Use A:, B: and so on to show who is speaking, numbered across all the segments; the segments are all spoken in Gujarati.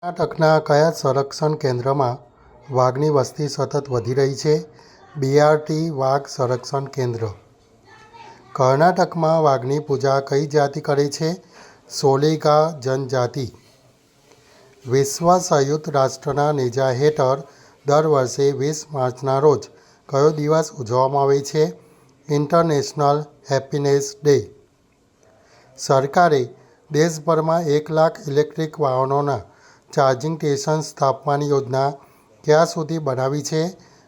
A: કર્ણાટકના કયા સંરક્ષણ કેન્દ્રમાં વાઘની વસ્તી સતત વધી રહી છે? બીઆરટી વાઘ સંરક્ષણ કેન્દ્ર. કર્ણાટકમાં વાઘની પૂજા કઈ જાતિ કરે છે? સોલિગા જનજાતિ. વિશ્વ સંયુક્ત રાષ્ટ્રના નેજા હેઠળ દર વર્ષે 20 માર્ચના રોજ કયો દિવસ ઉજવવામાં આવે છે? International happiness day. સરકારે દેશભરમાં 1 લાખ ઇલેક્ટ્રિક વાહનોના ચાર્જિંગ સ્ટેશન સ્થાપવાની યોજના ક્યાં સુધી બનાવી છે?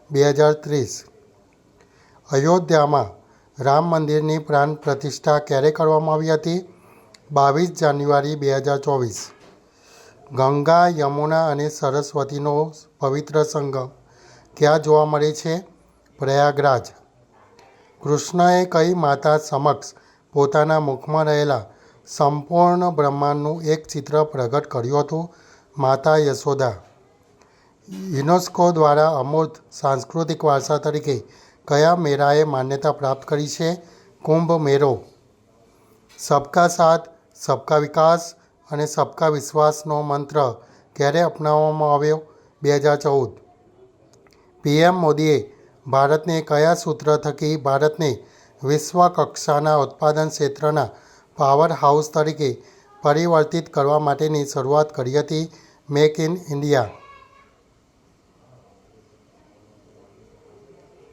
A: 2030. અયોધ્યામાં રામ મંદિરની પ્રાણ પ્રતિષ્ઠા ક્યારે કરવામાં આવી હતી? 22 જાન્યુઆરી 2024. ગંગા, યમુના અને સરસ્વતીનો પવિત્ર સંગમ ક્યાં જોવા મળે છે? પ્રયાગરાજ. કૃષ્ણએ કઈ માતા સમક્ષ પોતાના મુખમાં રહેલા સંપૂર્ણ બ્રહ્માંડનું એક ચિત્ર પ્રગટ કર્યું હતું? માતા યશોદા. યુનેસ્કો દ્વારા અમૂર્ત સાંસ્કૃતિક વારસા તરીકે કયા મેળાએ માન્યતા પ્રાપ્ત કરી છે? કુંભ મેળો. સબકા સાથ, સબકા વિકાસ અને સબકા વિશ્વાસનો મંત્ર ક્યારે અપનાવવામાં આવ્યો? 2014. પીએમ મોદીએ ભારતને કયા સૂત્ર થકી ભારતને વિશ્વ કક્ષાના ઉત્પાદન ક્ષેત્રના પાવર હાઉસ તરીકે પરિવર્તિત કરવા માટેની શરૂઆત કરી હતી? Make in India.